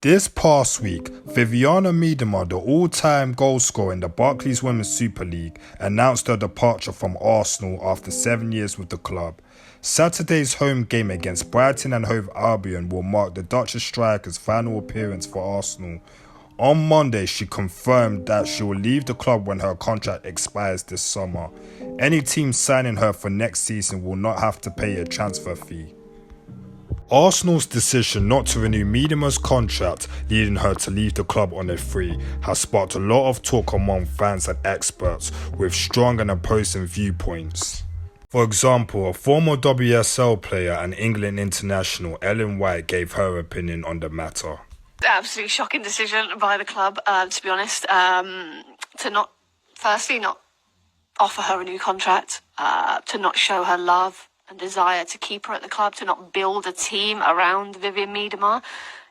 This past week, Viviana Miedema, the all-time goalscorer in the Barclays Women's Super League, announced her departure from Arsenal after 7 years with the club. Saturday's home game against Brighton and Hove Albion will mark the Dutch striker's final appearance for Arsenal. On Monday, she confirmed that she will leave the club when her contract expires this summer. Any team signing her for next season will not have to pay a transfer fee. Arsenal's decision not to renew Miedema's contract, leading her to leave the club on a free, has sparked a lot of talk among fans and experts with strong and opposing viewpoints. For example, a former WSL player and England international, Ellen White, gave her opinion on the matter. Absolutely shocking decision by the club, to be honest, to not offer her a new contract, to not show her love and desire to keep her at the club, to not build a team around Vivian Miedema.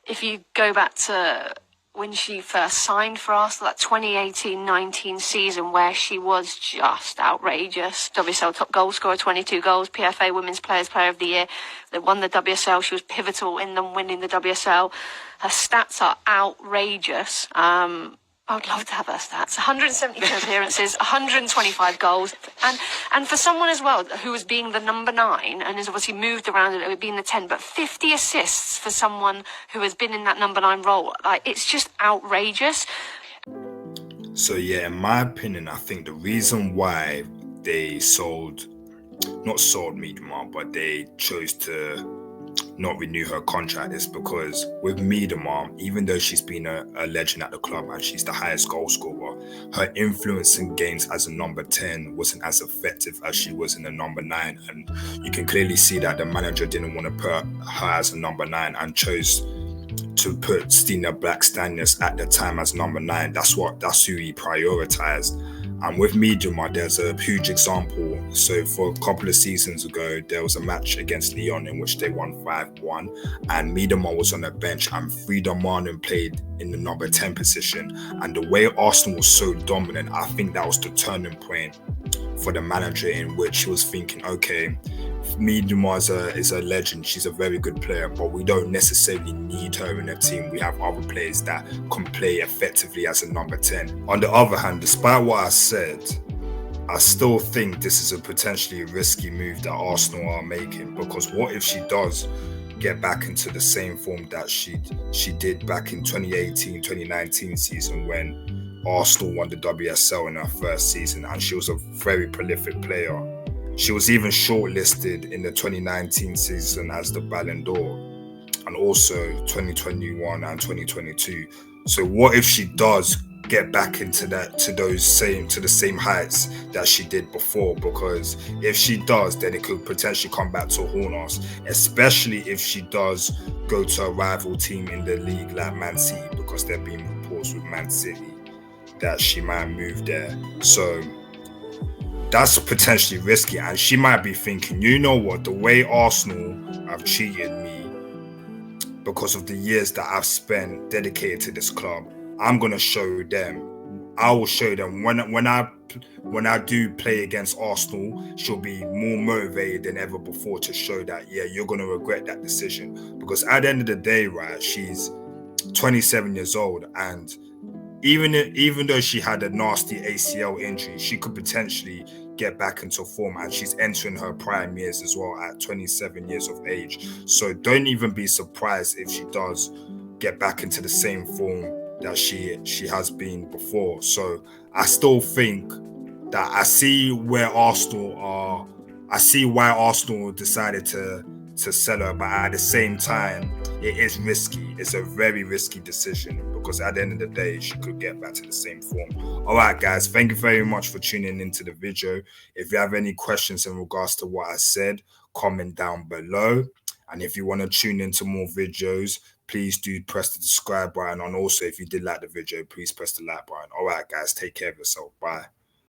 If you go back to when she first signed for Arsenal, that 2018-19 season where she was just outrageous. WSL top goal scorer, 22 goals, PFA Women's Player of the Year. They won the WSL. She was pivotal in them winning the WSL. Her stats are outrageous. I would love to have her stats. 172 appearances, 125 goals. And for someone as well who was being the number 9 and has obviously moved around a little bit, being the 10, but 50 assists for someone who has been in that number 9 role. It's just outrageous. So yeah, in my opinion, I think the reason why they not sold Miedema, but they chose to not renew her contract is because with Miedema, even though she's been a legend at the club and she's the highest goal scorer, her influence in games as a number 10 wasn't as effective as she was in the number 9, and you can clearly see that the manager didn't want to put her as a number 9 and chose to put Stina Blackstenius at the time as number 9. That's who he prioritized. And with Miedema, there's a huge example. So for a couple of seasons ago, there was a match against Lyon in which they won 5-1, and Miedema was on the bench and Frida Marnin played in the number 10 position. And the way Arsenal was so dominant, I think that was the turning point for the manager, in which he was thinking, okay, Miedema is a legend, she's a very good player, but we don't necessarily need her in a team. We have other players that can play effectively as a number 10. On the other hand, despite what I said, I still think this is a potentially risky move that Arsenal are making, because what if she does get back into the same form that she did back in 2018-2019 season when Arsenal won the WSL in her first season, and she was a very prolific player. She was even shortlisted in the 2019 season as the Ballon d'Or, and also 2021 and 2022. So what if she does get back into the same heights that she did before? Because if she does, then it could potentially come back to haunt us, especially if she does go to a rival team in the league like Man City, because there have been reports with Man City that she might move there. So that's potentially risky, and she might be thinking, you know what, the way Arsenal have treated me because of the years that I've spent dedicated to this club, I'm gonna show them. I will show them when I do play against Arsenal, she'll be more motivated than ever before to show that, yeah, you're gonna regret that decision. Because at the end of the day, right, she's 27 years old, and even though she had a nasty ACL injury, she could potentially get back into form, and she's entering her prime years as well at 27 years of age. So don't even be surprised if she does get back into the same form that she has been before. So I still think that I see why Arsenal decided to sell her, but at the same time, it is risky. It's a very risky decision, because at the end of the day, she could get back to the same form. All right, guys, thank you very much for tuning into the video. If you have any questions in regards to what I said, comment down below. And if you want to tune into more videos, please do press the subscribe button. And also, if you did like the video, please press the like button. All right, guys, take care of yourself. Bye.